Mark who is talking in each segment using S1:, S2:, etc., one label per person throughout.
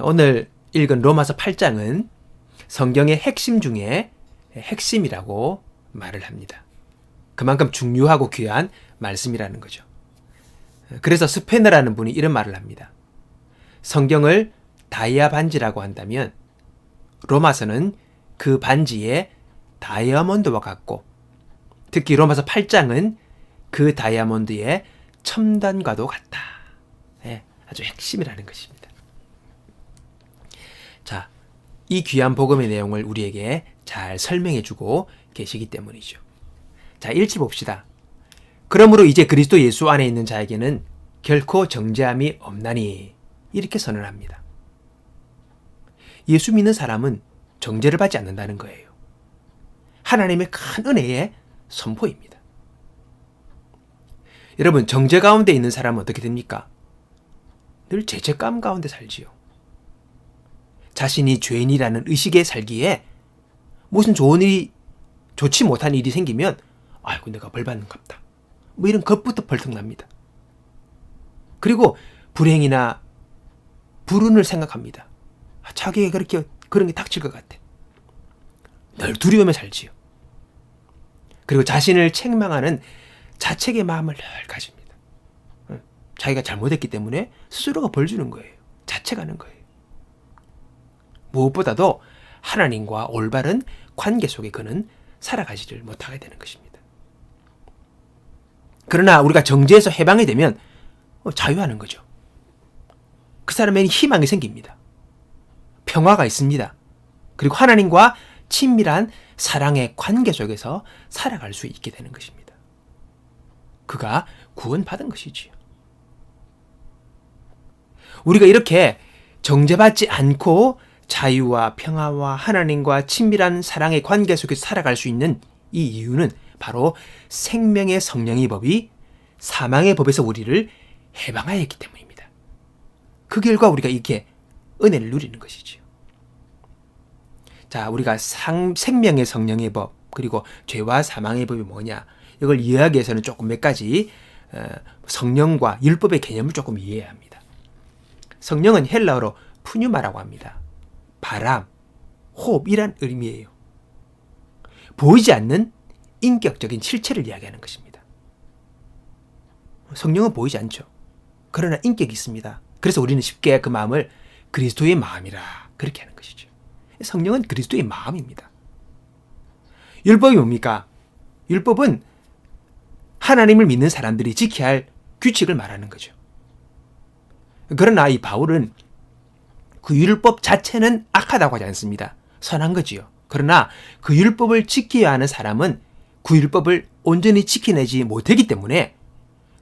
S1: 오늘 읽은 로마서 8장은 성경의 핵심 중에 핵심이라고 말을 합니다. 그만큼 중요하고 귀한 말씀이라는 거죠. 그래서 스페너라는 분이 이런 말을 합니다. 성경을 다이아 반지라고 한다면 로마서는 그 반지의 다이아몬드와 같고, 특히 로마서 8장은 그 다이아몬드의 첨단과도 같다. 아주 핵심이라는 것입니다. 자, 이 귀한 복음의 내용을 우리에게 잘 설명해 주고 계시기 때문이죠. 자, 1절 봅시다. 그러므로 이제 그리스도 예수 안에 있는 자에게는 결코 정죄함이 없나니, 이렇게 선언합니다. 예수 믿는 사람은 정죄를 받지 않는다는 거예요. 하나님의 큰 은혜의 선포입니다. 여러분, 정죄 가운데 있는 사람은 어떻게 됩니까? 늘 죄책감 가운데 살지요. 자신이 죄인이라는 의식에 살기에 무슨 좋지 못한 일이 생기면 아이고 내가 벌 받는갑다, 뭐 이런 겁부터 벌떡 납니다. 그리고 불행이나 불운을 생각합니다. 자기에게 그런 게 닥칠 것 같아. 늘 두려움에 살지요. 그리고 자신을 책망하는 자책의 마음을 늘 가집니다. 자기가 잘못했기 때문에 스스로가 벌 주는 거예요. 자책하는 거예요. 무엇보다도 하나님과 올바른 관계 속에 그는 살아가지를 못하게 되는 것입니다. 그러나 우리가 정죄에서 해방이 되면 자유하는 거죠. 그 사람에게 희망이 생깁니다. 평화가 있습니다. 그리고 하나님과 친밀한 사랑의 관계 속에서 살아갈 수 있게 되는 것입니다. 그가 구원받은 것이지요. 우리가 이렇게 정죄받지 않고 자유와 평화와 하나님과 친밀한 사랑의 관계 속에서 살아갈 수 있는 이 이유는 바로 생명의 성령의 법이 사망의 법에서 우리를 해방하였기 때문입니다. 그 결과 우리가 이렇게 은혜를 누리는 것이지요. 자, 우리가 생명의 성령의 법, 그리고 죄와 사망의 법이 뭐냐, 이걸 이해하기 위해서는 조금 몇 가지 성령과 율법의 개념을 조금 이해해야 합니다. 성령은 헬라어로 푸뉴마라고 합니다. 바람, 호흡이란 의미예요. 보이지 않는 인격적인 실체를 이야기하는 것입니다. 성령은 보이지 않죠. 그러나 인격이 있습니다. 그래서 우리는 쉽게 그 마음을 그리스도의 마음이라 그렇게 하는 것이죠. 성령은 그리스도의 마음입니다. 율법이 뭡니까? 율법은 하나님을 믿는 사람들이 지켜야 할 규칙을 말하는 거죠. 그러나 이 바울은 그 율법 자체는 악하다고 하지 않습니다. 선한 거지요. 그러나 그 율법을 지켜야 하는 사람은 그 율법을 온전히 지켜내지 못하기 때문에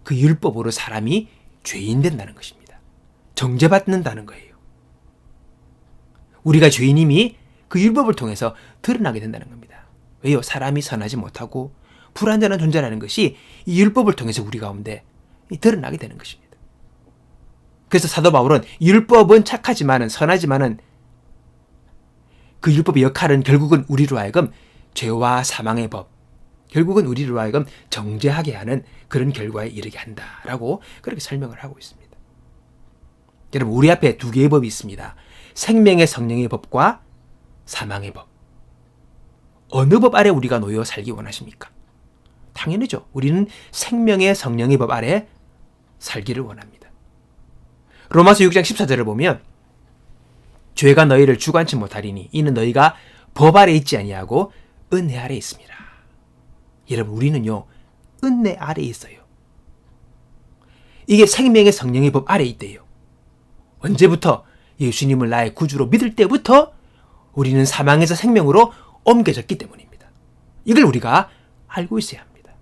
S1: 그 율법으로 사람이 죄인 된다는 것입니다. 정죄받는다는 거예요. 우리가 죄인임이 그 율법을 통해서 드러나게 된다는 겁니다. 왜요? 사람이 선하지 못하고 불완전한 존재라는 것이 이 율법을 통해서 우리 가운데 드러나게 되는 것입니다. 그래서 사도 바울은 율법은 착하지만은 선하지만은 그 율법의 역할은 결국은 우리로 하여금 죄와 사망의 법, 결국은 우리로 하여금 정죄하게 하는 그런 결과에 이르게 한다라고 그렇게 설명을 하고 있습니다. 여러분, 우리 앞에 두 개의 법이 있습니다. 생명의 성령의 법과 사망의 법. 어느 법 아래 우리가 놓여 살기 원하십니까? 당연히죠. 우리는 생명의 성령의 법 아래 살기를 원합니다. 로마서 6장 14절을 보면 죄가 너희를 주관치 못하리니 이는 너희가 법 아래 있지 아니하고 은혜 아래 있습니다. 여러분, 우리는요 은혜 아래 있어요. 이게 생명의 성령의 법 아래 있대요. 언제부터? 예수님을 나의 구주로 믿을 때부터 우리는 사망에서 생명으로 옮겨졌기 때문입니다. 이걸 우리가 알고 있어야 합니다.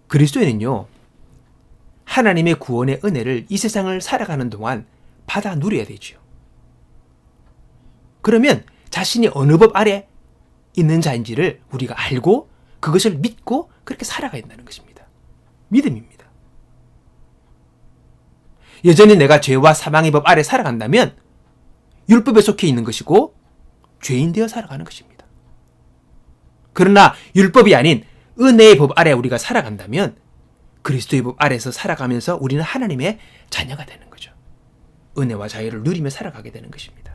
S1: 그리스도인은요 하나님의 구원의 은혜를 이 세상을 살아가는 동안 받아 누려야 되죠. 그러면 자신이 어느 법 아래 있는 자인지를 우리가 알고 그것을 믿고 그렇게 살아가야 된다는 것입니다. 믿음입니다. 여전히 내가 죄와 사망의 법 아래 살아간다면 율법에 속해 있는 것이고 죄인 되어 살아가는 것입니다. 그러나 율법이 아닌 은혜의 법 아래 우리가 살아간다면 그리스도의 법 아래서 살아가면서 우리는 하나님의 자녀가 되는 거죠. 은혜와 자유를 누리며 살아가게 되는 것입니다.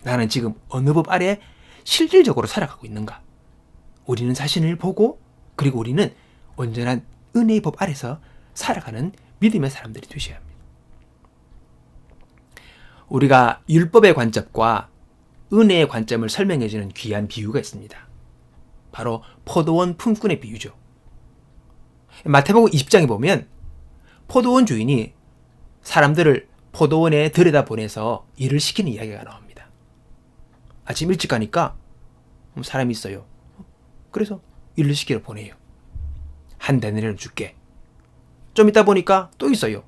S1: 나는 지금 어느 법 아래 실질적으로 살아가고 있는가? 우리는 자신을 보고, 그리고 우리는 온전한 은혜의 법 아래서 살아가는 믿음의 사람들이 되셔야 합니다. 우리가 율법의 관점과 은혜의 관점을 설명해주는 귀한 비유가 있습니다. 바로 포도원 품꾼의 비유죠. 마태복음 20장에 보면 포도원 주인이 사람들을 포도원에 들여다보내서 일을 시키는 이야기가 나옵니다. 아침 일찍 가니까 사람이 있어요. 그래서 일을 시키러 보내요. 한 데나리온 줄게. 좀 있다 보니까 또 있어요.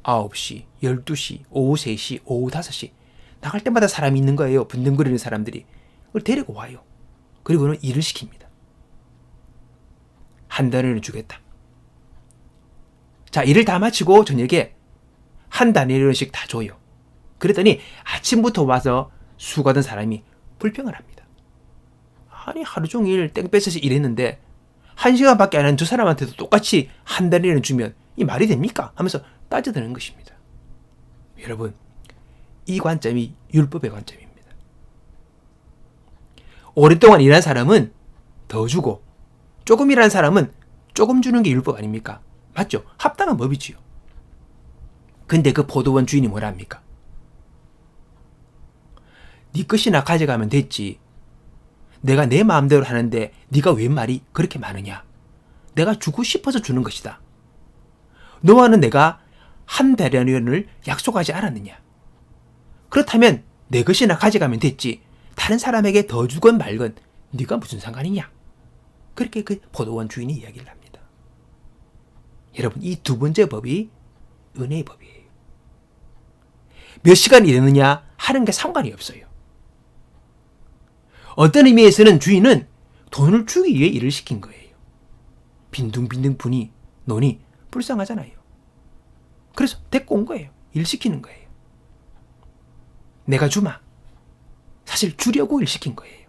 S1: 9시, 12시, 오후 3시, 오후 5시. 나갈 때마다 사람이 있는 거예요. 분등거리는 사람들이. 그걸 데리고 와요. 그리고는 일을 시킵니다. 한 데나리온 주겠다. 자, 일을 다 마치고 저녁에 한 데나리온씩 다 줘요. 그랬더니 아침부터 와서 수고하던 사람이 불평을 합니다. 아니, 하루 종일 땡 뺏어서 일했는데 1시간밖에 안 한 저 사람한테도 똑같이 한 데나리온 주면 이 말이 됩니까? 하면서 따져드는 것입니다. 여러분, 이 관점이 율법의 관점입니다. 오랫동안 일한 사람은 더 주고, 조금 일한 사람은 조금 주는 게 율법 아닙니까? 맞죠? 합당한 법이지요. 근데 그 포도원 주인이 뭐라 합니까? 네 것이나 가져가면 됐지. 내가 내 마음대로 하는데 네가 왜 말이 그렇게 많으냐? 내가 주고 싶어서 주는 것이다. 너와는 내가 한 데나리온을 약속하지 않았느냐? 그렇다면 내 것이나 가져가면 됐지. 다른 사람에게 더 주건 말건 네가 무슨 상관이냐? 그렇게 그 포도원 주인이 이야기를 합니다. 여러분, 이 두 번째 법이 은혜의 법이에요. 몇 시간 일했느냐 하는 게 상관이 없어요. 어떤 의미에서는 주인은 돈을 주기 위해 일을 시킨 거예요. 빈둥빈둥 분이 논이 불쌍하잖아요. 그래서 데리고 온 거예요. 일 시키는 거예요. 내가 주마. 사실 주려고 일 시킨 거예요.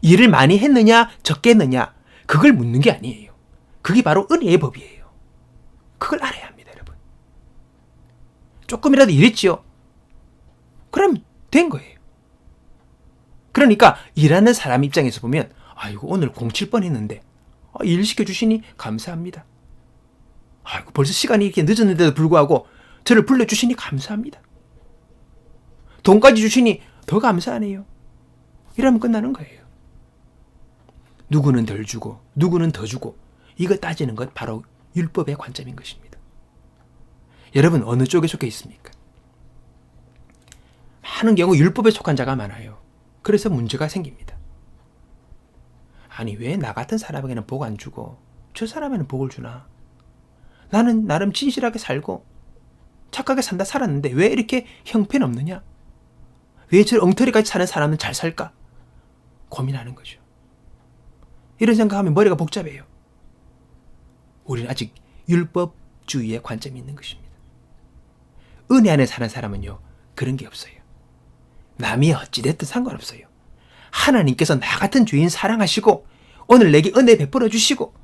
S1: 일을 많이 했느냐 적게 했느냐 그걸 묻는 게 아니에요. 그게 바로 은혜의 법이에요. 그걸 알아야 합니다, 여러분. 조금이라도 일했지요. 그럼 된 거예요. 그러니까 일하는 사람 입장에서 보면 아이고 오늘 공칠 뻔했는데 일 시켜주시니 감사합니다. 아이고 벌써 시간이 이렇게 늦었는데도 불구하고 저를 불러주시니 감사합니다. 돈까지 주시니 더 감사하네요. 이러면 끝나는 거예요. 누구는 덜 주고 누구는 더 주고 이거 따지는 것 바로 율법의 관점인 것입니다. 여러분 어느 쪽에 속해 있습니까? 많은 경우 율법에 속한 자가 많아요. 그래서 문제가 생깁니다. 아니 왜 나 같은 사람에게는 복 안 주고 저 사람에는 복을 주나? 나는 나름 진실하게 살고 착하게 살았는데 왜 이렇게 형편없느냐? 왜 저 엉터리까지 사는 사람은 잘 살까? 고민하는 거죠. 이런 생각하면 머리가 복잡해요. 우리는 아직 율법주의의 관점이 있는 것입니다. 은혜 안에 사는 사람은요 그런 게 없어요. 남이 어찌됐든 상관없어요. 하나님께서 나 같은 죄인 사랑하시고 오늘 내게 은혜 베풀어 주시고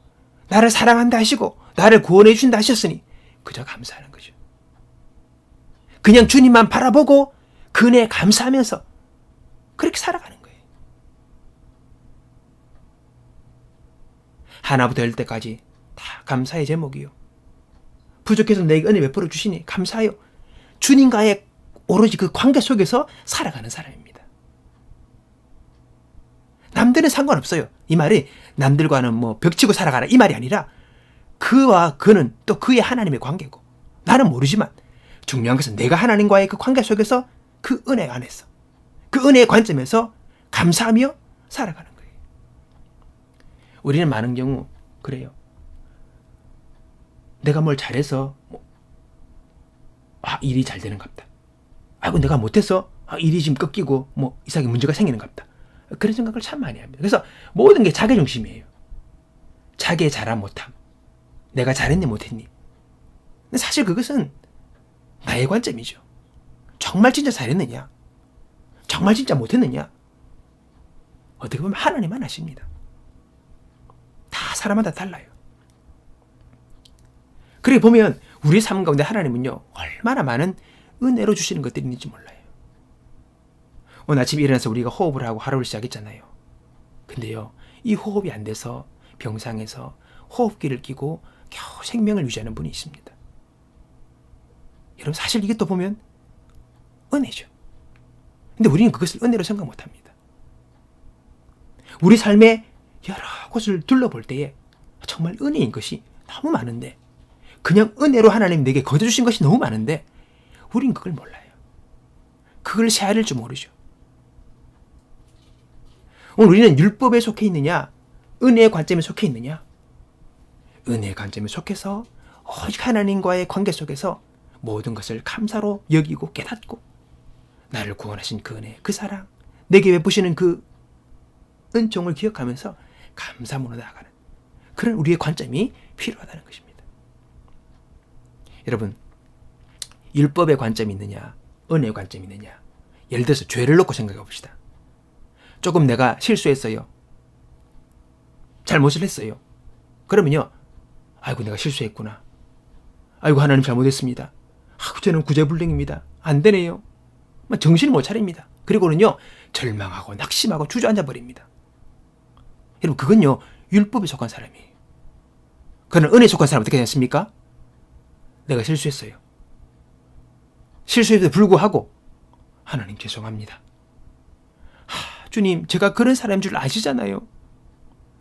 S1: 나를 사랑한다 하시고 나를 구원해 주신다 하셨으니 그저 감사하는 거죠. 그냥 주님만 바라보고 그 은혜에 감사하면서 그렇게 살아가는 거예요. 하나부터 열 때까지 다 감사의 제목이요. 부족해서 내게 은혜 베풀어 주시니 감사해요. 주님과의 오로지 그 관계 속에서 살아가는 사람입니다. 남들은 상관없어요. 이 말이 남들과는 뭐 벽치고 살아가라 이 말이 아니라 그와 그는 또 그의 하나님의 관계고 나는 모르지만 중요한 것은 내가 하나님과의 그 관계 속에서 그 은혜 안에서 그 은혜의 관점에서 감사하며 살아가는 거예요. 우리는 많은 경우 그래요. 내가 뭘 잘해서 일이 잘 되는 것 같다. 아이고 내가 못해서 일이 지금 꺾이고 뭐 이상하게 문제가 생기는 것 같다. 그런 생각을 참 많이 합니다. 그래서 모든 게 자기중심이에요. 자기의 잘함 못함. 내가 잘했니 못했니. 근데 사실 그것은 나의 관점이죠. 정말 진짜 잘했느냐? 정말 진짜 못했느냐? 어떻게 보면 하나님만 아십니다. 다 사람마다 달라요. 그래 보면 우리 삶 가운데 하나님은요, 얼마나 많은 은혜로 주시는 것들이 있는지 몰라요. 오늘 아침에 일어나서 우리가 호흡을 하고 하루를 시작했잖아요. 근데요, 이 호흡이 안 돼서 병상에서 호흡기를 끼고 겨우 생명을 유지하는 분이 있습니다. 여러분, 사실 이게 또 보면 은혜죠. 근데 우리는 그것을 은혜로 생각 못합니다. 우리 삶의 여러 곳을 둘러볼 때에 정말 은혜인 것이 너무 많은데, 그냥 은혜로 하나님 내게 거둬주신 것이 너무 많은데 우린 그걸 몰라요. 그걸 헤아릴 줄 모르죠. 오늘 우리는 율법에 속해 있느냐, 은혜의 관점에 속해 있느냐? 은혜의 관점에 속해서 오직 하나님과의 관계 속에서 모든 것을 감사로 여기고 깨닫고, 나를 구원하신 그 은혜, 그 사랑, 내게 베푸시는 그 은총을 기억하면서 감사문으로 나아가는 그런 우리의 관점이 필요하다는 것입니다. 여러분, 율법의 관점이 있느냐, 은혜의 관점이 있느냐? 예를 들어서 죄를 놓고 생각해 봅시다. 조금 내가 실수했어요. 잘못을 했어요. 그러면요, 아이고 내가 실수했구나. 아이고 하나님 잘못했습니다. 아이고 저는 구제불능입니다. 안 되네요. 정신을 못 차립니다. 그리고는요, 절망하고 낙심하고 주저앉아 버립니다. 여러분, 그건요, 율법에 속한 사람이에요. 그러나 은혜에 속한 사람은 어떻게 됐습니까? 내가 실수했어요. 실수에도 불구하고 하나님 죄송합니다. 주님, 제가 그런 사람인 줄 아시잖아요.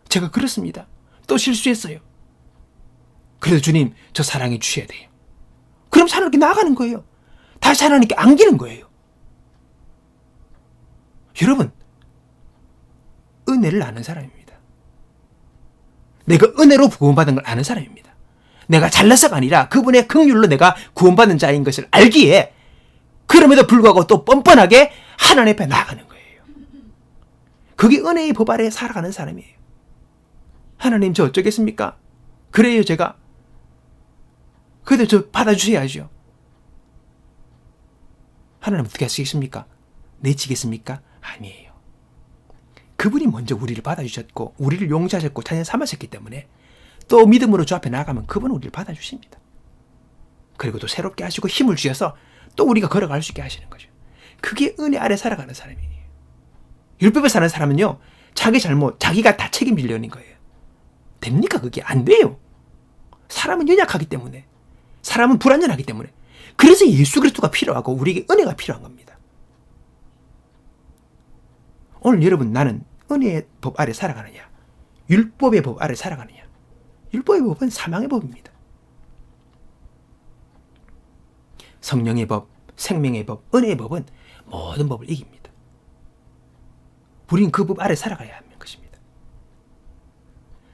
S1: 제가 그렇습니다. 또 실수했어요. 그래도 주님, 저 사랑해 주셔야 돼요. 그럼 하나님께 나아가는 거예요. 다시 하나님께 안기는 거예요. 여러분, 은혜를 아는 사람입니다. 내가 은혜로 구원받은 걸 아는 사람입니다. 내가 잘나서가 아니라 그분의 긍휼로 내가 구원받은 자인 것을 알기에, 그럼에도 불구하고 또 뻔뻔하게 하나님 앞에 나아가는 거예요. 그게 은혜의 법 아래 살아가는 사람이에요. 하나님, 저 어쩌겠습니까? 그래요, 제가. 그래도 저 받아주셔야죠. 하나님 어떻게 하시겠습니까? 내치겠습니까? 아니에요. 그분이 먼저 우리를 받아주셨고 우리를 용서하셨고 자녀 삼으셨기 때문에 또 믿음으로 주 앞에 나아가면 그분은 우리를 받아주십니다. 그리고 또 새롭게 하시고 힘을 주셔서 또 우리가 걸어갈 수 있게 하시는 거죠. 그게 은혜 아래 살아가는 사람이에요. 율법에 사는 사람은요, 자기 잘못, 자기가 다 책임지려는 거예요. 됩니까? 그게 안 돼요. 사람은 연약하기 때문에, 사람은 불완전하기 때문에, 그래서 예수 그리스도가 필요하고 우리에게 은혜가 필요한 겁니다. 오늘 여러분, 나는 은혜의 법 아래 살아가느냐, 율법의 법 아래 살아가느냐? 율법의 법은 사망의 법입니다. 성령의 법, 생명의 법, 은혜의 법은 모든 법을 이깁니다. 우리는 그 법 아래 살아가야 하는 것입니다.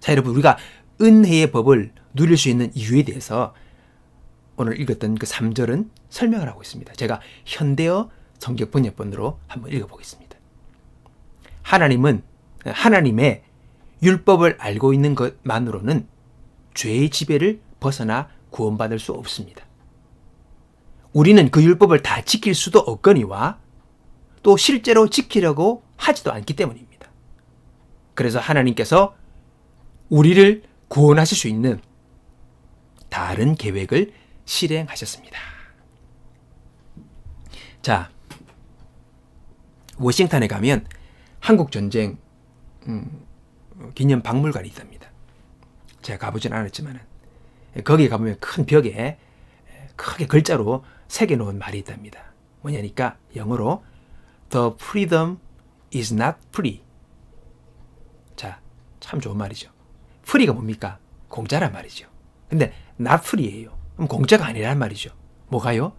S1: 자, 여러분, 우리가 은혜의 법을 누릴 수 있는 이유에 대해서 오늘 읽었던 그 3절은 설명을 하고 있습니다. 제가 현대어 성경 번역본으로 한번 읽어보겠습니다. 하나님은 하나님의 율법을 알고 있는 것만으로는 죄의 지배를 벗어나 구원받을 수 없습니다. 우리는 그 율법을 다 지킬 수도 없거니와 또 실제로 지키려고 하지도 않기 때문입니다. 그래서 하나님께서 우리를 구원하실 수 있는 다른 계획을 실행하셨습니다. 자, 워싱턴에 가면 한국전쟁 기념 박물관이 있답니다. 제가 가보진 않았지만 거기에 가보면 큰 벽에 크게 글자로 새겨놓은 말이 있답니다. 뭐냐니까 영어로 The freedom is not free. 자, 참 좋은 말이죠. free가 뭡니까? 공짜란 말이죠. 근데 not free예요. 그럼 공짜가 아니란 말이죠. 뭐가요?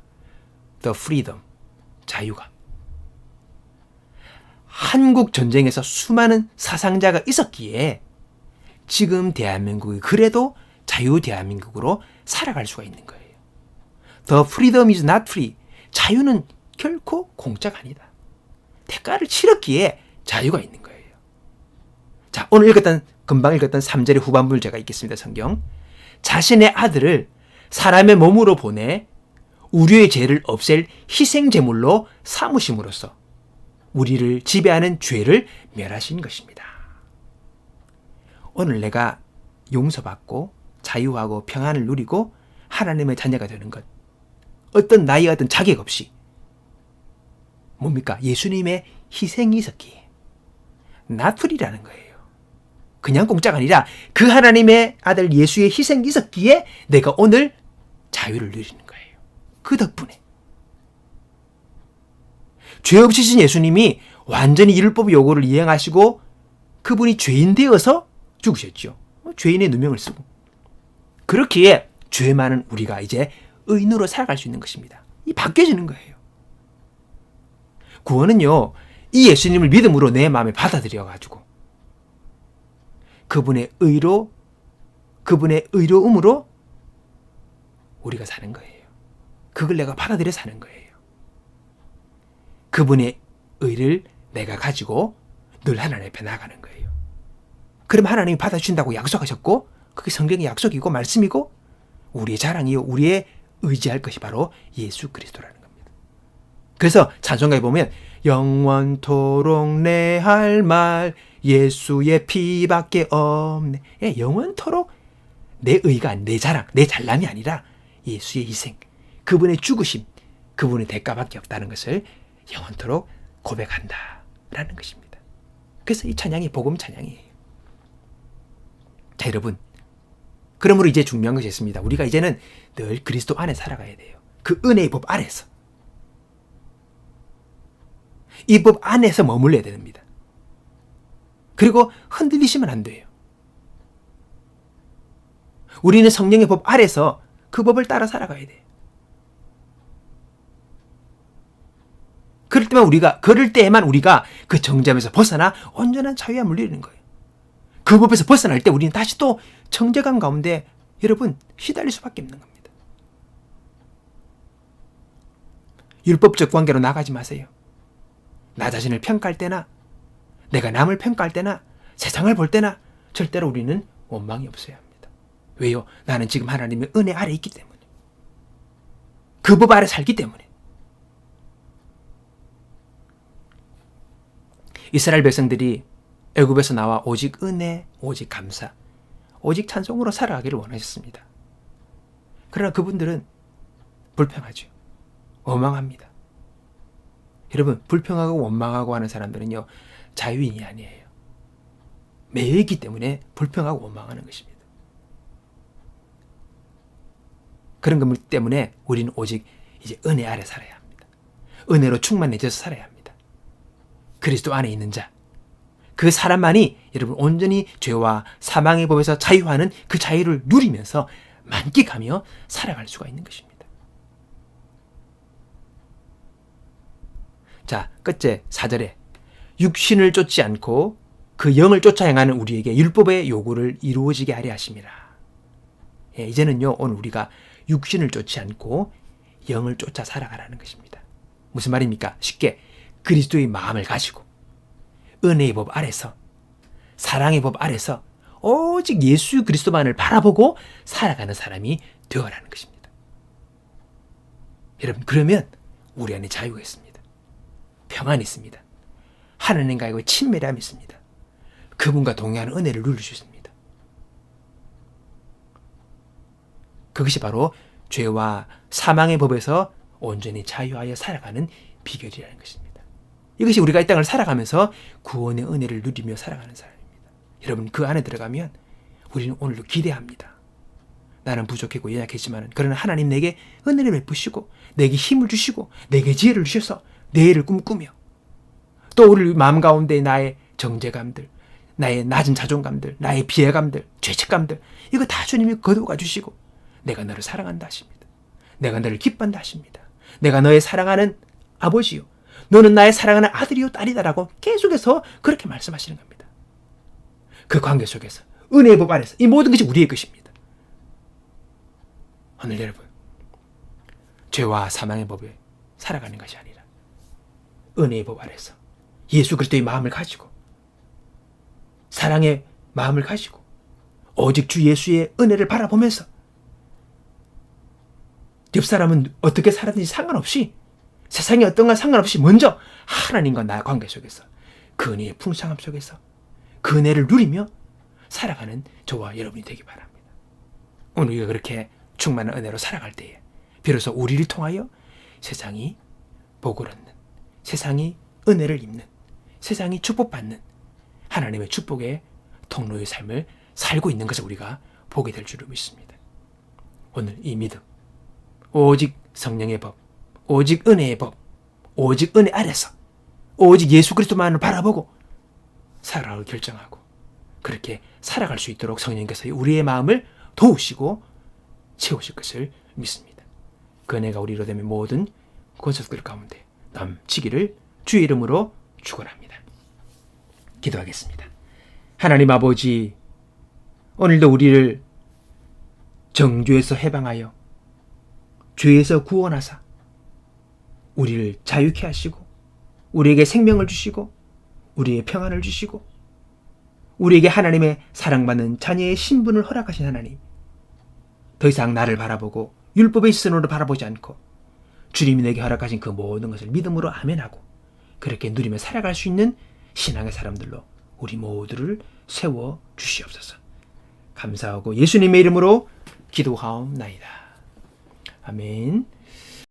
S1: The freedom, 자유가. 한국 전쟁에서 수많은 사상자가 있었기에 지금 대한민국이 그래도 자유 대한민국으로 살아갈 수가 있는 거예요. The freedom is not free. 자유는 결코 공짜가 아니다. 대가를 치렀기에 자유가 있는 거예요. 자, 오늘 금방 읽었던 3절의 후반부를 제가 읽겠습니다. 성경. 자신의 아들을 사람의 몸으로 보내 우리의 죄를 없앨 희생제물로 삼으심으로써 우리를 지배하는 죄를 멸하신 것입니다. 오늘 내가 용서받고 자유하고 평안을 누리고 하나님의 자녀가 되는 것, 어떤 나이와 어떤 자격 없이 뭡니까? 예수님의 희생이 있었기에 나풀이라는 거예요. 그냥 공짜가 아니라 그 하나님의 아들 예수의 희생이 있었기에 내가 오늘 자유를 누리는 거예요. 그 덕분에. 죄 없으신 예수님이 완전히 율법 요구를 이행하시고 그분이 죄인 되어서 죽으셨죠. 죄인의 누명을 쓰고. 그렇기에 죄 많은 우리가 이제 의인으로 살아갈 수 있는 것입니다. 이 바뀌어지는 거예요. 구원은요, 이 예수님을 믿음으로 내 마음에 받아들여가지고 그분의 의로움으로 우리가 사는 거예요. 그걸 내가 받아들여 사는 거예요. 그분의 의를 내가 가지고 늘 하나님 앞에 나가는 거예요. 그럼 하나님이 받아주신다고 약속하셨고 그게 성경의 약속이고 말씀이고 우리의 자랑이요, 우리의 의지할 것이 바로 예수 그리스도라는 겁니다. 그래서 찬송가에 보면 영원토록 내 할 말 예수의 피밖에 없네. 예, 영원토록 내 의가, 내 자랑, 내 잘남이 아니라 예수의 희생, 그분의 죽으심, 그분의 대가밖에 없다는 것을 영원토록 고백한다라는 것입니다. 그래서 이 찬양이 복음 찬양이에요. 자, 여러분, 그러므로 이제 중요한 것이 있습니다. 우리가 이제는 늘 그리스도 안에 살아가야 돼요. 그 은혜의 법 안에서. 이 법 안에서 머물러야 됩니다. 그리고 흔들리시면 안 돼요. 우리는 성령의 법 아래서 그 법을 따라 살아가야 돼요. 그럴 때에만 우리가 그 정죄함에서 벗어나 온전한 자유와 물리는 거예요. 그 법에서 벗어날 때 우리는 다시 또 정죄감 가운데 여러분 시달릴 수밖에 없는 겁니다. 율법적 관계로 나가지 마세요. 나 자신을 평가할 때나 내가 남을 평가할 때나 세상을 볼 때나 절대로 우리는 원망이 없어야 합니다. 왜요? 나는 지금 하나님의 은혜 아래 있기 때문에. 그 법 아래 살기 때문에. 이스라엘 백성들이 애굽에서 나와 오직 은혜, 오직 감사, 오직 찬송으로 살아가기를 원하셨습니다. 그러나 그분들은 불평하죠. 원망합니다. 여러분, 불평하고 원망하고 하는 사람들은요, 자유인이 아니에요. 매여 있기 때문에 불평하고 원망하는 것입니다. 그런 것 때문에 우리는 오직 이제 은혜 아래 살아야 합니다. 은혜로 충만해져서 살아야 합니다. 그리스도 안에 있는 자, 그 사람만이 여러분 온전히 죄와 사망의 법에서 자유하는 그 자유를 누리면서 만끽하며 살아갈 수가 있는 것입니다. 자, 끝째 4절에 육신을 쫓지 않고 그 영을 쫓아 행하는 우리에게 율법의 요구를 이루어지게 하려 하심이라. 예, 이제는요, 오늘 우리가 육신을 쫓지 않고 영을 쫓아 살아가라는 것입니다. 무슨 말입니까? 쉽게 그리스도의 마음을 가지고 은혜의 법 아래서, 사랑의 법 아래서 오직 예수 그리스도만을 바라보고 살아가는 사람이 되어라는 것입니다. 여러분, 그러면 우리 안에 자유가 있습니다. 평안이 있습니다. 하나님과의 친밀함이 있습니다. 그분과 동행하는 은혜를 누릴 수 있습니다. 그것이 바로 죄와 사망의 법에서 온전히 자유하여 살아가는 비결이라는 것입니다. 이것이 우리가 이 땅을 살아가면서 구원의 은혜를 누리며 살아가는 사람입니다. 여러분, 그 안에 들어가면 우리는 오늘도 기대합니다. 나는 부족했고 연약했지만 그러나 하나님 내게 은혜를 베푸시고 내게 힘을 주시고 내게 지혜를 주셔서 내일을 꿈꾸며 또 우리 마음 가운데 나의 정죄감들, 나의 낮은 자존감들, 나의 비애감들, 죄책감들 이거 다 주님이 거두어 주시고 내가 너를 사랑한다 하십니다. 내가 너를 기뻐한다 하십니다. 내가 너의 사랑하는 아버지요, 너는 나의 사랑하는 아들이요 딸이다라고 계속해서 그렇게 말씀하시는 겁니다. 그 관계 속에서 은혜의 법 안에서 이 모든 것이 우리의 것입니다. 오늘 여러분, 죄와 사망의 법에 살아가는 것이 아니라 은혜의 법 아래서 예수 그리스도의 마음을 가지고 사랑의 마음을 가지고 오직 주 예수의 은혜를 바라보면서 옆 사람은 어떻게 살았는지 상관없이 세상이 어떤가 상관없이 먼저 하나님과 나의 관계 속에서 그 은혜의 풍성함 속에서 그 은혜를 누리며 살아가는 저와 여러분이 되기 바랍니다. 오늘 우리가 그렇게 충만한 은혜로 살아갈 때에 비로소 우리를 통하여 세상이 복을 얻는, 세상이 은혜를 입는, 세상이 축복받는 하나님의 축복의 통로의 삶을 살고 있는 것을 우리가 보게 될 줄을 믿습니다. 오늘 이 믿음, 오직 성령의 법, 오직 은혜의 법, 오직 은혜 아래서 오직 예수 그리스도만을 바라보고 살아가길 결정하고 그렇게 살아갈 수 있도록 성령께서 우리의 마음을 도우시고 채우실 것을 믿습니다. 그 은혜가 우리로 되면 모든 권속들 가운데 넘치기를 주의 이름으로 축원합니다. 기도하겠습니다. 하나님 아버지, 오늘도 우리를 정죄에서 해방하여 죄에서 구원하사 우리를 자유케 하시고 우리에게 생명을 주시고 우리의 평안을 주시고 우리에게 하나님의 사랑받는 자녀의 신분을 허락하신 하나님, 더 이상 나를 바라보고 율법의 시선으로 바라보지 않고 주님이 내게 허락하신 그 모든 것을 믿음으로 아멘하고 그렇게 누리며 살아갈 수 있는 신앙의 사람들로 우리 모두를 세워 주시옵소서. 감사하고 예수님의 이름으로 기도하옵나이다. 아멘.